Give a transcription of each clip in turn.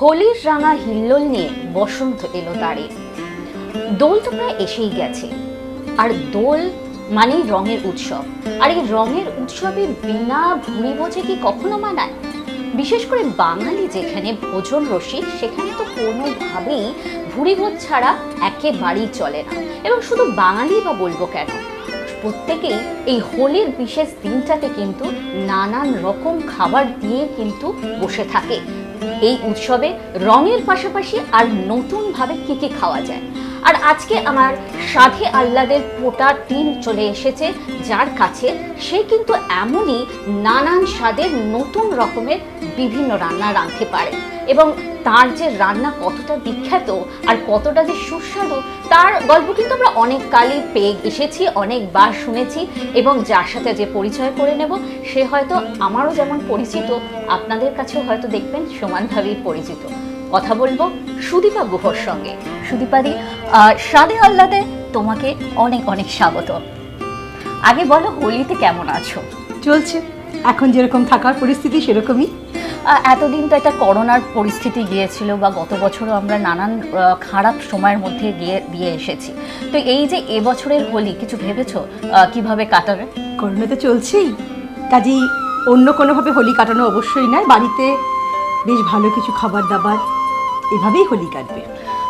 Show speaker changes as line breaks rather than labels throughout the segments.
হোলির রাঙা হিল্লোল নিয়ে বসন্ত এলো তারে। দোল তো প্রায় এসেই গেছে, আর দোল মানেই রঙের উৎসব। আর এই রঙের উৎসবে বিনা ভুঁড়ি ভোজে কি কখনো মানায়? বিশেষ করে বাঙালি যেখানে ভোজন রসিক, সেখানে তো কোনোভাবেই ভুঁড়ি ভোজ ছাড়া একেবারেই চলে না। এবং শুধু বাঙালি বা বলবো কেন, প্রত্যেকেই এই হোলির বিশেষ দিনটাতে কিন্তু নানান রকম খাবার দিয়ে কিন্তু বসে থাকে। এই উৎসবে রঙের পাশাপাশি আর নতুনভাবে কি কি খাওয়া যায়। আর আজকে আমার সাধে আহ্লাদের পোটা টিম চলে এসেছে, যার কাছে সে কিন্তু এমনই নানান স্বাদের নতুন রকমের বিভিন্ন রান্না রাঁধতে পারে। এবং তার যে রান্না কতটা বিখ্যাত আর কতটা যে সুস্বাদু, তার গল্প কিন্তু আমরা অনেক কালই পেয়ে এসেছি, অনেকবার শুনেছি। এবং যার সাথে যে পরিচয় করে নেব, সে হয়তো আমারও যেমন পরিচিত, আপনাদের কাছেও হয়তো দেখবেন সমানভাবেই পরিচিত। কথা বলবো সুদীপা গুহর সঙ্গে। সুদীপাদি, সাধে আহ্লাদে তোমাকে অনেক অনেক স্বাগত। আগে বলো, হোলিতে কেমন আছো?
চলছে, এখন যেরকম থাকার পরিস্থিতি সেরকমই।
এতদিন তো একটা করোনার পরিস্থিতি গিয়েছিল, বা গত বছরও আমরা নানান খারাপ সময়ের মধ্যে দিয়ে এসেছি। তো এই যে এবছরের হোলি কিছু ভেবেছো কিভাবে কাটাবে?
করোনা তো চলছেই, কাজেই অন্য কোনোভাবে হোলি কাটানো অবশ্যই নয়। বাড়িতে বেশ ভালো কিছু খাবার দাবার, এভাবেই হোলি কাটবে।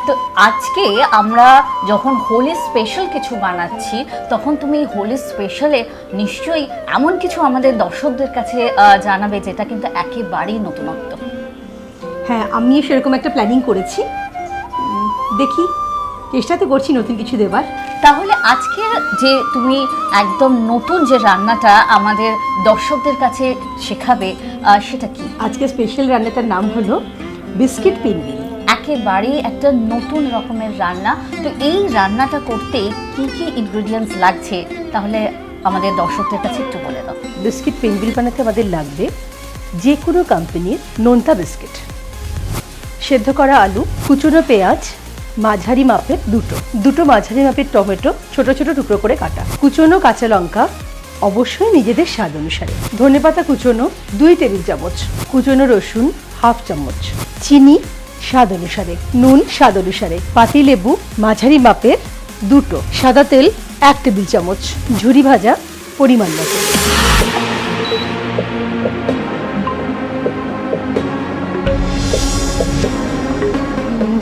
তো আজকে আমরা যখন হোলি স্পেশাল কিছু বানাচ্ছি, তখন তুমি এই হোলি স্পেশালে নিশ্চয়ই এমন কিছু আমাদের দর্শকদের কাছে জানাবে যেটা কিন্তু একেবারেই নতুনত্ব।
হ্যাঁ, আমিও সেরকম একটা প্ল্যানিং করেছি, দেখি, চেষ্টা তো করছি নতুন কিছু দেবার।
তাহলে আজকে যে তুমি একদম নতুন যে রান্নাটা আমাদের দর্শকদের কাছে শেখাবে, সেটা কি?
আজকে স্পেশাল রান্নাটার নাম হলো বিস্কিট পিনবিল।
একেবারেই একটা নতুন রকমের রান্না। তো এই রান্নাটা করতে কি কি ইনগ্রেডিয়েন্টস লাগছে, তাহলে আমাদের দর্শকদের কাছে একটু বলে দাও।
বিস্কিট পিনবিল বানাতে আমাদের লাগবে যে কোনো কোম্পানির নোনতা বিস্কিট, সেদ্ধ করা আলু, কুচনো পেঁয়াজ মাঝারি মাপের দুটো মাঝারি মাপের টমেটো ছোট ছোট টুকরো করে কাটা, কুচনো কাঁচা লঙ্কা অবশ্যই নিজেদের স্বাদ অনুসারে, ধনেপাতা কুচনো 2 টেবিল চামচ, কুচনো রসুন 1/2 চামচ, চিনি স্বাদ অনুসারে, নুন স্বাদ অনুসারে, পাতিলেবু মাঝারি মাপের 2, সাদা তেল 1 টেবিল চামচ, ঝুরি ভাজা পরিমাণ মতো।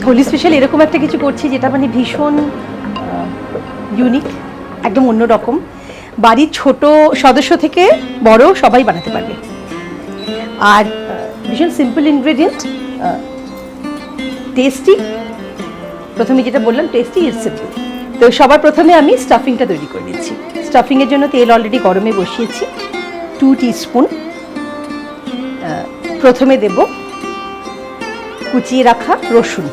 হোলি স্পেশাল এরকম একটা কিছু করছি যেটা মানে ভীষণ ইউনিক, একদম অন্যরকম। বাড়ির ছোট সদস্য থেকে বড় সবাই বানাতে পারবে, আর ভীষণ সিম্পল ইনগ্রেডিয়েন্ট, টেস্টি। প্রথমে যেটা বললাম, টেস্টি ইজ সিম্পল। তো সবার প্রথমে আমি স্টাফিংটা তৈরি করে নিচ্ছি। স্টাফিংয়ের জন্য তেল অলরেডি গরমে বসিয়েছি, 2 টিস্পুন। প্রথমে দেব কুচিয়ে রাখা রসুন,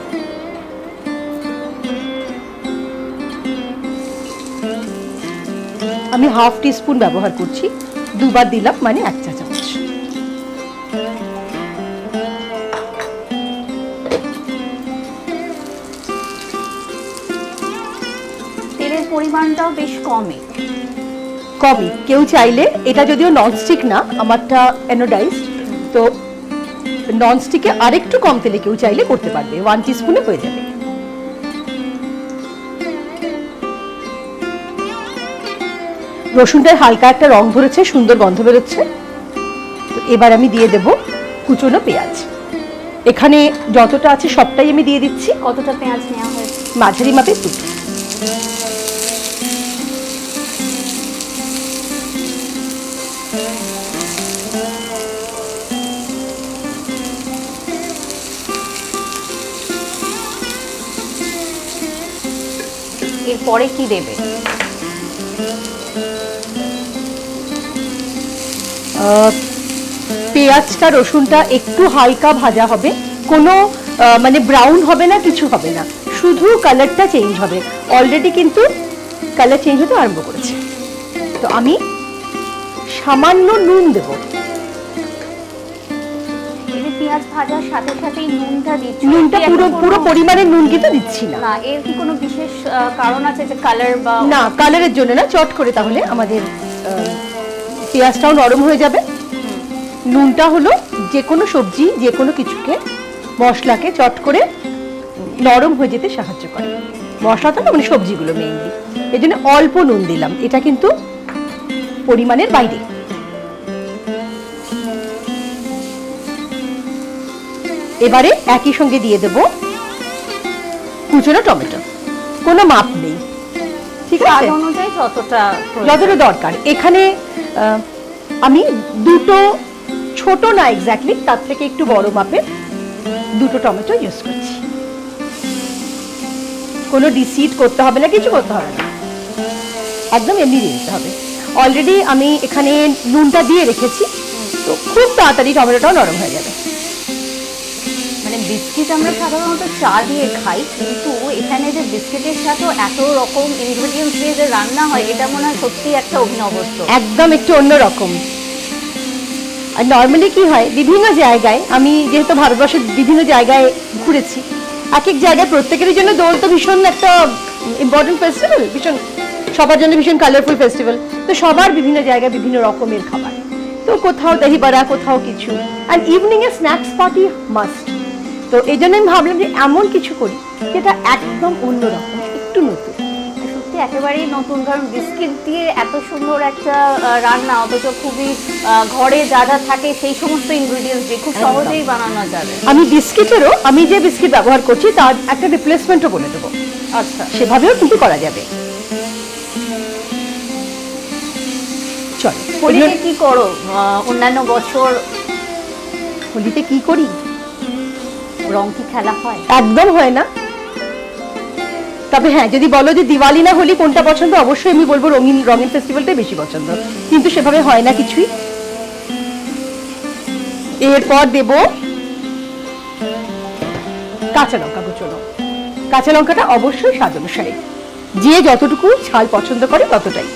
আমি 1/2 টিস্পুন ব্যবহার করছি, 2 বার দিলাম মানে 1 চা চামচ।
তেলের পরিমাণটাও বেশ কমই।
কেউ চাইলে, এটা যদিও ননস্টিক না, আমারটা অ্যানোডাইজড, তো ননস্টিকে আরেকটু কম তেলে কেউ চাইলে করতে পারবে, 1 টিস্পুনে হয়ে যাবে। রসুনটায় হালকা একটা রং ধরেছে, সুন্দর গন্ধ বেরোচ্ছে। তো এবার আমি দিয়ে দেব কুচনো পেঁয়াজ। এখানে যতটা আছে সবটাই আমি দিয়ে দিচ্ছি।
কতটা পেঁয়াজ নেওয়া হয়েছে?
মাঝারি মাপে 2।
এরপরে কি দেবে?
পেঁয়াজটা রসুনটা একটু হালকা ভাজা হবে, কোনো মানে ব্রাউন হবে না, কিছু হবে না, শুধু কালারটা চেঞ্জ হবে। অলরেডি কিন্তু কালার চেঞ্জ হতে আরম্ভ করেছে। তো আমি সামান্য নুন দেব।
পেঁয়াজ ভাজার সাথে সাথেই নুনটা দিচ্ছি?
নুনটা পুরো পরিমাণে নুন কিন্তু দিচ্ছি না।
এর কি কোনো বিশেষ কারণ আছে যে কালার বা?
না, কালারের জন্য না, চট করে তাহলে আমাদের পেঁয়াজটাও নরম হয়ে যাবে। নুনটা হলো যে কোনো সবজি, যে কোনো কিছুকে মশলাকে চট করে নরম হয়ে যেতে সাহায্য করে। মশলাটা না মানে সবজিগুলো মেইনলি, এই জন্য অল্প নুন দিলাম, এটা কিন্তু পরিমাণের বাইরে। এবারে একই সঙ্গে দিয়ে দেব কুচনো টমেটো, কোনো মাপ নেই, ঠিক
স্বাদ
আছে,
অনুযায়ী যতটা
যতটা দরকার। এখানে আমি দুটো, ছোট না এক্স্যাক্টলি, তার থেকে একটু বড় মাপের দুটো টমেটো ইউজ করছি। কোনো ডিসিড করতে হবে না, কিছু করতে হবে না, একদম এমনি দিয়ে দিতে হবে। অলরেডি আমি এখানে নুনটা দিয়ে রেখেছি, তো খুব তাড়াতাড়ি টমেটোটাও নরম হয়ে যাবে।
মানে বিস্কিট আমরা সাধারণত চা দিয়ে খাই, কিন্তু এখানে যে বিস্কিটের সাথেও এত রকম ইনগ্রেডিয়েন্টস দিয়ে যে রান্না হয়, এটা মনে হয় সত্যি একটা অভিনবত্ব।
একদম একটু অন্যরকম। আর নর্মালি কি হয়, বিভিন্ন জায়গায়, আমি যেহেতু ভারতবর্ষের বিভিন্ন জায়গায় ঘুরেছি, এক এক জায়গায় প্রত্যেকের জন্য দোল তো ভীষণ একটা ইম্পর্টেন্ট ফেস্টিভ্যাল, ভীষণ সবার জন্য ভীষণ কালারফুল ফেস্টিভ্যাল। তো সবার বিভিন্ন জায়গায় বিভিন্ন রকমের খাবার, তো কোথাও দহি বড়া, কোথাও কিছু, আর ইভিনিং এ স্ন্যাক্স পার্টি মাস্ট। তো এই জন্য আমি ভাবলাম যে এমন কিছু করি যেটা একদম অন্যরকম, একটু নতুন।
সত্যি একেবারেই নতুন, কারণ বিস্কিট দিয়ে এত সুন্দর একটা রান্না, অথচ খুবই ঘরে যা যা থাকে সেই সমস্ত ইনগ্রেডিয়েন্টস দিয়ে খুব সহজেই বানানো যাবে।
আমি বিস্কিটেরও, আমি যে বিস্কিট ব্যবহার করছি তার একটা রিপ্লেসমেন্টও বলে দেবো,
আচ্ছা,
সেভাবেও কিন্তু করা যাবে। চলো,
হোলিতে কি করো অন্যান্য বছর?
হোলিতে কি করি?
রং কি খেলা হয়?
একদম হয় না। তবে হ্যাঁ, যদি বলো যে দিওয়ালি না হোলি কোনটা পছন্দ, অবশ্যই আমি বলবো রঙিন ফেস্টিভ্যালটাই বেশি পছন্দ, কিন্তু সেভাবে হয় না কিছুই। এরপর দেব কাঁচা লঙ্কা কুচনো। কাঁচা লঙ্কাটা অবশ্যই স্বাদ অনুসারে, যে যতটুকু ঝাল পছন্দ করে ততটাই।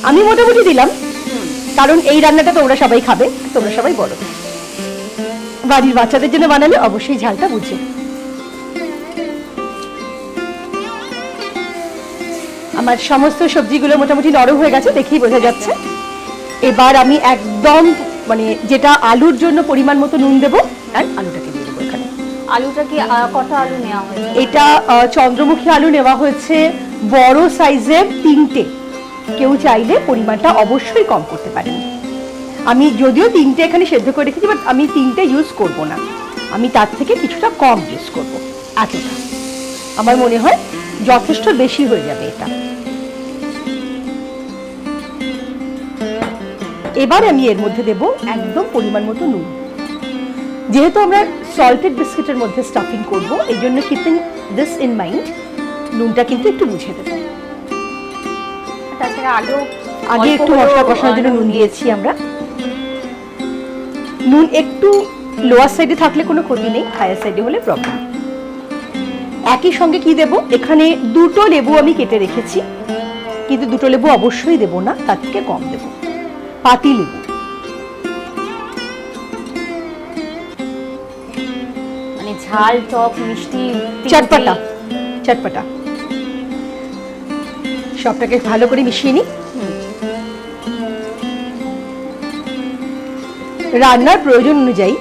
আমি মোটামুটি দিলাম, কারণ এই রান্নাটা তোমরা সবাই খাবে, তোমরা সবাই বড়, বাড়ির বাচ্চাদের জন্য বানালে অবশ্যই ঝালটা বুঝে। আমার সমস্ত সবজিগুলো মোটামুটি নরম হয়ে গেছে, দেখেই বোঝা যাচ্ছে। এবার আমি একদম মানে যেটা আলুর জন্য পরিমাণ মতো নুন দেবো, আর আলুটাকে দিয়ে দেবো এখানে।
আলুটা কি কটা আলু নেওয়া হয়েছে?
এটা চন্দ্রমুখী আলু নেওয়া হয়েছে বড় সাইজের 3টে। কেউ চাইলে পরিমাণটা অবশ্যই কম করতে পারেন। আমি যদিও 3টে এখানে সেদ্ধ করে রেখেছি, বাট আমি 3টে ইউজ করব না, আমি তার থেকে কিছুটা কম ইউজ করব। এতটা আমার মনে হয় যথেষ্ট বেশি হয়ে যাবে এটা। এবার আমি এর মধ্যে দেব একদম পরিমাণ মতো নুন। যেহেতু আমরা সল্টেড বিস্কিটের মধ্যে স্টাফিং করব, এই জন্য কিপিং দিস ইন মাইন্ড, নুনটা কিন্তু একটু বুঝে দেব।
তাছাড়া
আগে একটু মশলা কষানোর জন্য নুন দিয়েছি আমরা। নুন একটু লোয়ার সাইডে থাকলে কোনো ক্ষতি নেই, হায়ার সাইডে হলে প্রবলেম। একই সঙ্গে কি দেব, এখানে দুটো লেবু আমি কেটে রেখেছি, কিন্তু দুটো লেবু অবশ্যই দেব না, তার থেকে কম দেব, পাতি লেবু।
মানে ঝাল, টক, মিষ্টি,
চটপটা চটপটা সবটাকে ভালো করে মিশিয়ে নিই। রান্নার প্রয়োজন অনুযায়ী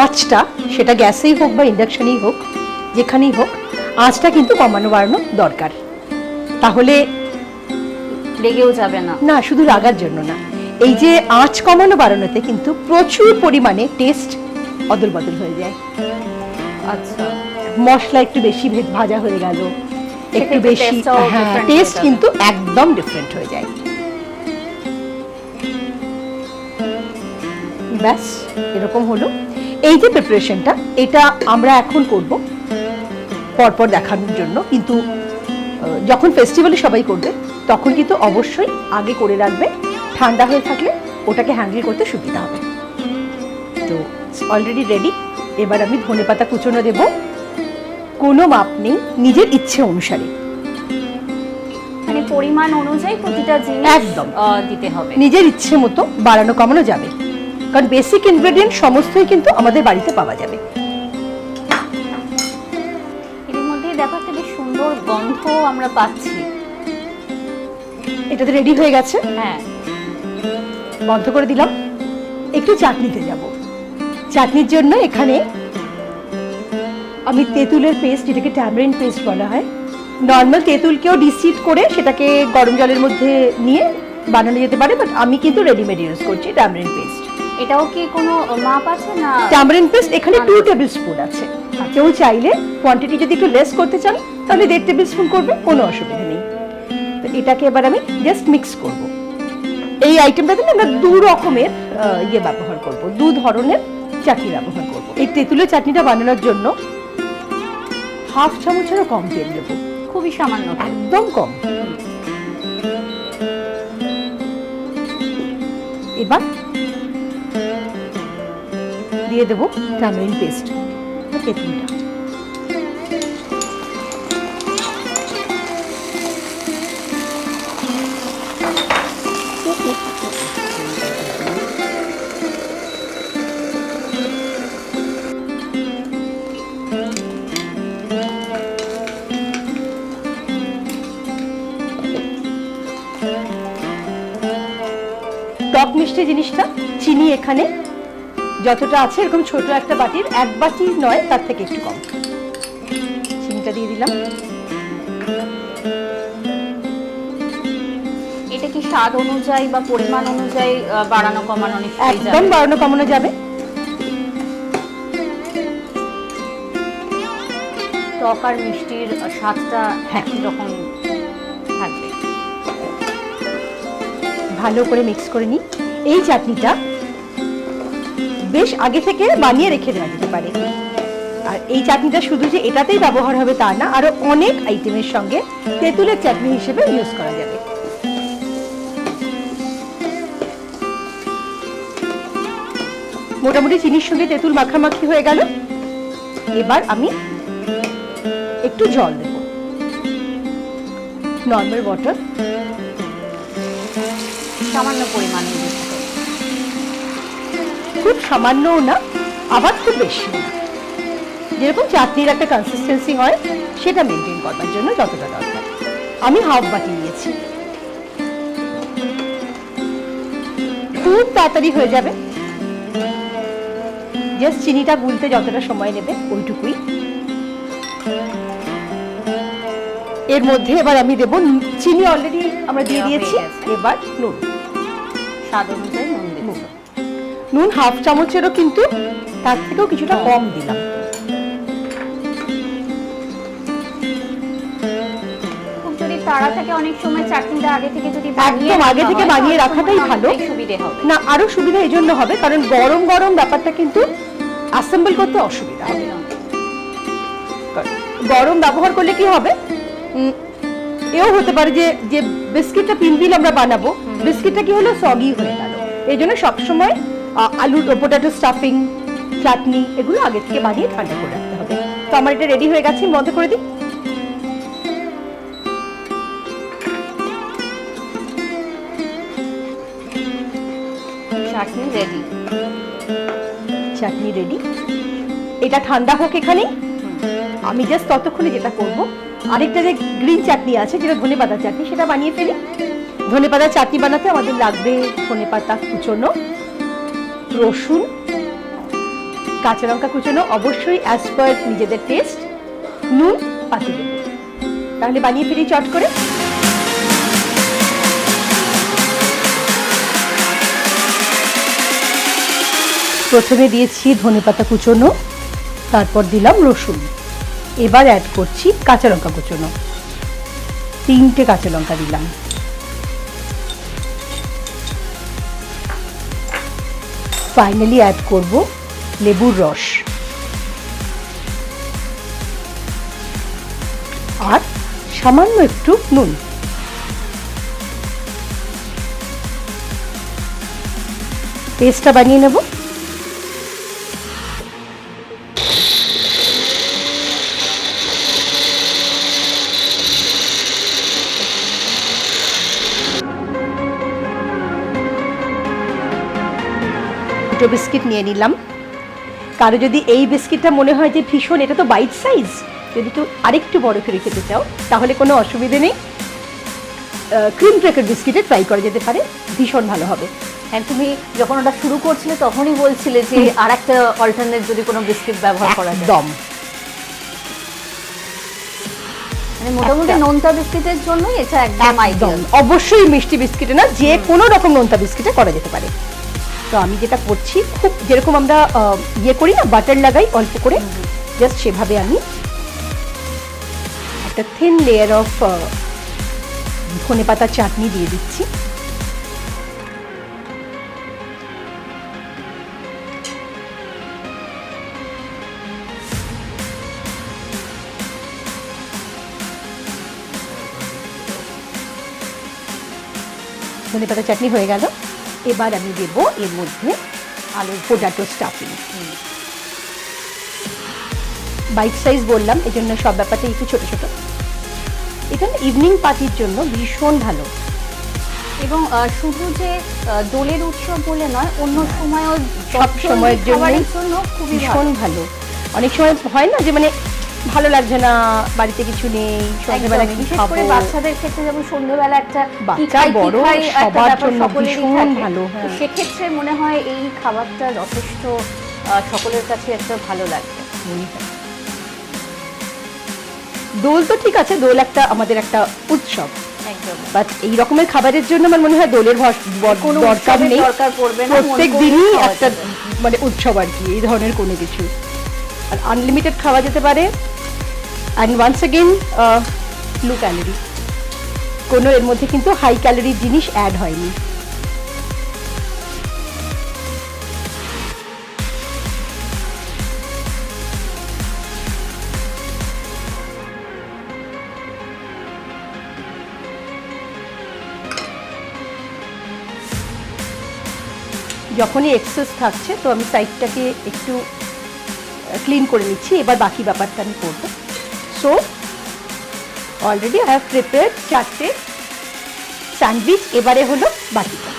আঁচটা, সেটা গ্যাসেই হোক বা ইন্ডাকশনেই হোক, যেখানেই হোক, আঁচটা কিন্তু কমানো বাড়ানো দরকার, তাহলে
লেগেও যাবে না।
না, শুধু রাগার জন্য না, এই যে আঁচ কমানো বাড়ানোতে কিন্তু প্রচুর পরিমাণে টেস্ট অদল বদল হয়ে যায়।
আচ্ছা,
মশলা একটু বেশি ভাজা হয়ে গেল, একটু বেশি, হ্যাঁ, টেস্ট কিন্তু একদম ডিফারেন্ট হয়ে যায়। ব্যাস এরকম হলো। এই যে প্রিপারেশনটা, এটা আমরা এখন করব পরপর দেখানোর জন্য, কিন্তু যখন ফেস্টিভ্যালে সবাই করবে তখন কিন্তু অবশ্যই আগে করে রাখবে, ঠান্ডা হয়ে থাকলে ওটাকে হ্যান্ডেল করতে সুবিধা হবে। তো অলরেডি রেডি। এবার আমি ধনেপাতা কুচনো দেব, কোনো মাপ নেই, নিজের ইচ্ছে অনুসারে,
মানে পরিমাণ অনুযায়ী প্রতিটা জিনিস
একদম
দিতে হবে,
নিজের ইচ্ছে মতো বাড়ানো কমানো যাবে, কারণ বেসিক ইনগ্রেডিয়েন্ট সমস্তই কিন্তু আমাদের বাড়িতে পাওয়া যাবে।
এর মধ্যে দেখো একটা বেশ সুন্দর গন্ধ আমরা পাচ্ছি।
এটা তো রেডি হয়ে গেছে,
হ্যাঁ
বন্ধ করে দিলাম। একটু চাটনিতে যাব। চাটনির জন্য এখানে আমি তেঁতুলের পেস্ট, যেটাকে ট্যামারিন্ড পেস্ট বলা হয়, নর্মাল তেঁতুলকেও ডিসিড করে সেটাকে গরম জলের মধ্যে নিয়ে বানানো যেতে পারে, বাট আমি কিন্তু রেডিমেড ইউজ করছি ট্যামারিন্ড পেস্ট।
এটাও কি কোনো মাপ আছে না?
ট্যামারিন্ড পেস্ট এখানে 2 টেবিল স্পুন আছে। কেউ চাইলে কোয়ান্টিটি যদি একটু লেস করতে চান তাহলে 1.5 টেবিল স্পুন করবে, কোনো অসুবিধা নেই। তো এটাকে এবার আমি জাস্ট মিক্স করব। এই আইটেমটাতে আমরা 2 রকমের ব্যবহার করব, 2 ধরনের চাটনি ব্যবহার করব। এই তেঁতুলের চাটনিটা বানানোর জন্য 1/2 চামচেরও কম তেল দেব,
খুবই সামান্য,
একদম কম। এবার দিয়ে দেবো ট্যামারিন্ড পেস্ট, তেঁতুলটা। টক মিষ্টি জিনিসটা, চিনি এখানে যতটা আছে এরকম ছোট একটা বাটির 1 বাটি নয়, তার থেকে একটু কম চিনিটা দিয়ে দিলাম।
এটা কি স্বাদ অনুযায়ী বা পরিমাণ অনুযায়ী বাড়ানো কমানো নিশ্চয়ই
একদম
যাবে?
বাড়ানো কমানো যাবে।
টক আর মিষ্টির স্বাদটা একই রকম থাকবে।
ভালো করে মিক্স করে নিই। এই চাটনিটা বেশ আগে থেকে বানিয়ে রেখে দেওয়া যেতে পারে। আর এই চাটনিটা শুধু যে এটাতেই ব্যবহার হবে তা না, আরো অনেক আইটেমের সঙ্গে তেঁতুলের চাটনি হিসেবে ইউজ করা যাবে। মোটামুটি চিনির সঙ্গে তেঁতুল মাখামাখি হয়ে গেল। এবার আমি একটু জল দেব, নর্মাল ওয়াটার,
সামান্য পরিমাণে দিচ্ছি।
খুব সামান্যও না, আবার খুব বেশি না, যেরকম চাটনির একটা কনসিস্টেন্সি হয় সেটা মেনটেন করবার জন্য যতটা দরকার। আমি 1/2 বাটি নিয়েছি, খুব তাড়াতাড়ি হয়ে যাবে। জাস্ট চিনিটা গুলতে যতটা সময় নেবে ওইটুকুই। এর মধ্যে এবার আমি দেব চিনি, অলরেডি আমরা দিয়ে দিয়েছি। এবার নুন,
স্বাদ অনুযায়ী নুন দেব।
নুন 1/2 চামচেরও কিন্তু তার থেকেও কিছুটা কম দিলাম।
খুব যদি তাড়া থাকে অনেক সময় চাটনিটা আগে থেকে যদি
একদম আগে থেকে বানিয়ে রাখাটাই ভালো।
সুবিধে হবে
না, আরো সুবিধা এই জন্য হবে কারণ গরম গরম ব্যাপারটা কিন্তু অ্যাসেম্বল করতে অসুবিধা হবে। গরম ব্যবহার করলে কি হবে, এও হতে পারে যে যে বিস্কিটটা পিনপিল আমরা বানাবো, বিস্কিটটা কি হলো সগি হয়ে গেল। এই জন্য সবসময় আলু পটেটো স্টাফিং, চাটনি এগুলো আগে থেকে বানিয়ে ঠান্ডা করে রাখতে হবে। তো আমার এটা রেডি হয়ে গেছে, বন্ধ করে দিই।
চাটনি রেডি,
চাটনি রেডি। এটা ঠান্ডা হোক এখানে। আমি জাস্ট ততক্ষণে যেটা করব, আরেকটা যে গ্রিন চাটনি আছে যেটা ধনেপাতা চাটনি, সেটা বানিয়ে ফেলি। ধনেপাতা চাটনি বানাতে আমাদের লাগবে ধনেপাতা কুচোনো, রসুন, কাঁচা লঙ্কা কুচোনো, অবশ্যই অ্যাজ পার নিজেদের টেস্ট, নুন, পাতিলেবু। তাহলে বানিয়ে ফেলি চট করে। প্রথমে দিয়েছি ধনেপাতা কুচোনো, তারপর দিলাম রসুন, এবার অ্যাড করছি কাঁচা লঙ্কা কুচোনো, 3টে কাঁচা লঙ্কা দিলাম, ফাইনালি অ্যাড করব লেবুর রস আর সামান্য একটু নুন। পেস্টটা বানিয়ে নেব। দুটো বিস্কিট নিয়ে নিলাম। কারো যদি এই বিস্কিটটা মনে হয় যে ভীষণ, এটা তো বাইট সাইজ, যদি একটু আরেকটু বড় করে খেতে চাও তাহলে কোনো অসুবিধে নেই। ক্রিম ক্র্যাকার বিস্কিটে ট্রাই করা যেতে পারে, ভীষণ ভালো হবে।
হ্যাঁ, তুমি যখন ওটা শুরু করছিলে তখনই বলছিলে যে আর একটা অল্টারনেট যদি কোনো বিস্কিট ব্যবহার করা যায়।
একদম,
মানে মোটামুটি নোনতা বিস্কিটের জন্যই এটা একদম
একদম
আইডিয়াল।
অবশ্যই মিষ্টি বিস্কিটে না, যে কোনো রকম নোনতা বিস্কিটে করা যেতে পারে। তো আমি যেটা করছি, খুব যেরকম আমরা ইয়ে করি না, বাটার লাগাই অল্প করে, জাস্ট সেভাবে আমি একটা থিন লেয়ার অফ ধনেপাতা চাটনি দিয়ে দিচ্ছি। ধনেপাতা চাটনি হয়ে গেল। এবার আমি দেব এর মধ্যে আলুর পোটাটো স্টাফিং। বাইট সাইজ বললাম, এই জন্য সব ব্যাপারটা একটু ছোট ছোট। এটা ইভিনিং পার্টির জন্য ভীষণ ভালো।
এবং শুধু যে দোলের উৎসব বলে নয়, অন্য সময়ও
সব সময়ের
জন্য খুবই
ভীষণ ভালো। অনেক সময় হয় না যে মানে ভালো লাগছে না, বাড়িতে কিছু নেই, সন্ধ্যেবেলা কি
বিশেষ
খাবো,
করে বাচ্চাদের ক্ষেত্রে যেমন সন্ধ্যেবেলা একটা কি
বাচ্চা
খাই কি
বড়
খাই একটা
সবার
ব্যাপার
জন্য
সকলেরই
ভীষণ
থাকে।
ভালো।
তো সেক্ষেত্রে মনে হয় এই খাবারটা যথেষ্ট সকলের কাছে একটা ভালো লাগবে।
দোল তো ঠিক আছে, দোল একটা আমাদের একটা উৎসব,
একদম।
বাট এই রকমের খাবারের জন্য আমার মনে হয় দোলের
কোনো
দরকার
উৎসবের
নেই,
দরকার পড়বে না,
প্রত্যেক
মন করে
দিনই
খাওয়া
একটা
যাবে।
মানে উৎসব আর কি, এই ধরনের কোনো কিছু। আর আনলিমিটেড খাওয়া যেতে পারে। And once again low calorie, কোনো এর মধ্যে কিন্তু হাই ক্যালোরির জিনিস অ্যাড হয়নি। যখনই এক্সেস থাকছে তো আমি সাইডটাকে একটু ক্লিন করে নিচ্ছি। এবার বাকি ব্যাপারটা আমি করবো। So already I have prepared 4টে স্যান্ডউইচ। এবারে হলো বাকিটা।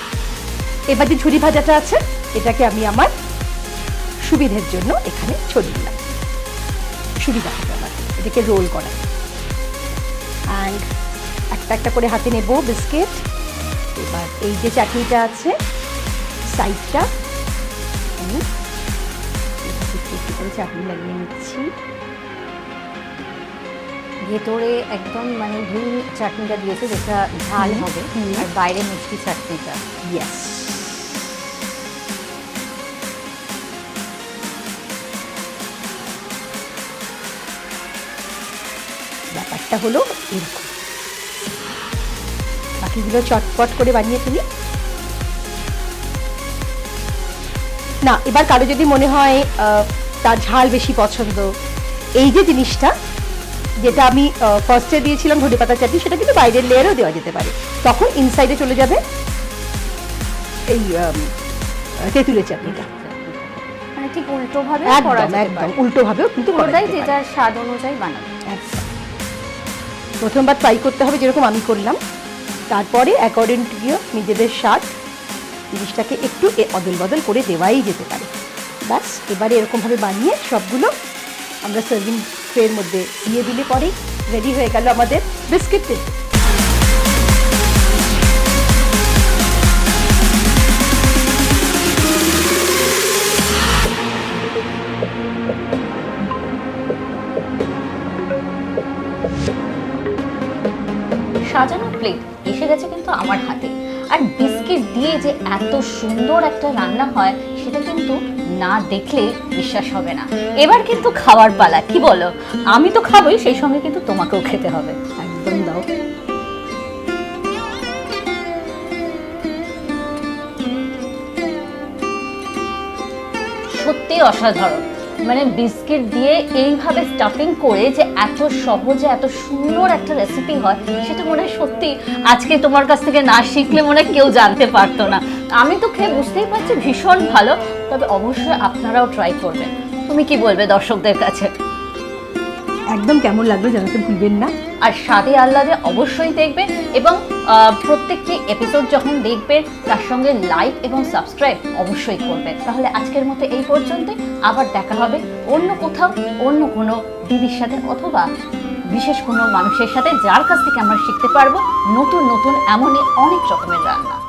এবার যে ঝুরি ভাজাটা আছে, এটাকে আমি আমার সুবিধের জন্য এখানে ছড়িয়ে দিলাম। সুবিধা হবে আমার এটাকে রোল করা। অ্যান্ড একটা একটা করে হাতে নেব বিস্কিট। এবার এই যে চাটনিটা আছে, সাইডটা আমি একটু করে চাটনি লাগিয়ে নিচ্ছি।
ভেতরে একদম মানে গ্রিন চাটনিটা দিয়েছে, যেটা ঝাল হবে, আর বাইরে মিষ্টি চাটনিটা।
ইয়েস, ব্যাপারটা হলো এরকম। বাকিগুলো চটপট করে বানিয়ে ফেলি। না, এবার কারো যদি মনে হয় তার ঝাল বেশি পছন্দ, এই যে জিনিসটা যেটা আমি ফার্স্টে দিয়েছিলাম ধনেপাতা চাটনি, সেটা কিন্তু বাইরের লেয়ারও দেওয়া যেতে পারে। তখন ইনসাইডে চলে যাবে এই তেঁতুলের চাটনিটা।
মানে ঠিক উল্টো ভাবে
একদম একদম উল্টো ভাবেও কিন্তু করা
পুরোটাই
যেতে
যে
পারে।
যার স্বাদ অনুযায়ী বানাবে।
একদম। প্রথমবার ট্রাই করতে হবে যেরকম আমি করলাম, তারপরে অ্যাকর্ডিং টু নিজেদের স্বাদ জিনিসটাকে একটু অদল বদল করে দেওয়াই যেতে পারে। ব্যাস, এবারে এরকমভাবে বানিয়ে সবগুলো আমরা সার্ভিং ট্রের মধ্যে দিয়ে দিলে পরেই রেডি হয়ে গেল আমাদের বিস্কিট টেস্ট।
সাজানো প্লেট এসে গেছে কিন্তু আমার হাতে। আর বিস্কিট দিয়ে যে এত সুন্দর একটা রান্না হয় সেটা কিন্তু না দেখলে বিশ্বাস হবে না। এবার কিন্তু খাওয়ার পালা, কি বলো? আমি তো খাবোই, সেই সঙ্গে কিন্তু তোমাকেও খেতে হবে।
একদম দাও।
সত্যি অসাধারণ। মানে বিস্কিট দিয়ে এইভাবে স্টাফিং করে যে এত সহজে এত সুন্দর একটা রেসিপি হয়, সেটা মনে হয় সত্যি আজকে তোমার কাছ থেকে না শিখলে মনে হয় কেউ জানতে পারতো না। আমি তো খেয়ে বুঝতেই পারছি ভীষণ ভালো, তবে অবশ্যই আপনারাও ট্রাই করবেন। তুমি কি বলবে দর্শকদের কাছে?
একদম কেমন লাগলো জানাতে ভুলবেন না।
আর স্বাদে আহ্লাদে অবশ্যই দেখবেন, এবং প্রত্যেকটি এপিসোড যখন দেখবেন তার সঙ্গে লাইক এবং সাবস্ক্রাইব অবশ্যই করবেন। তাহলে আজকের মতো এই পর্যন্তই। আবার দেখা হবে অন্য কোথাও, অন্য কোনো দিদির সাথে অথবা বিশেষ কোনো মানুষের সাথে, যার কাছ থেকে আমরা শিখতে পারবো নতুন নতুন এমনই অনেক রকমের রান্না।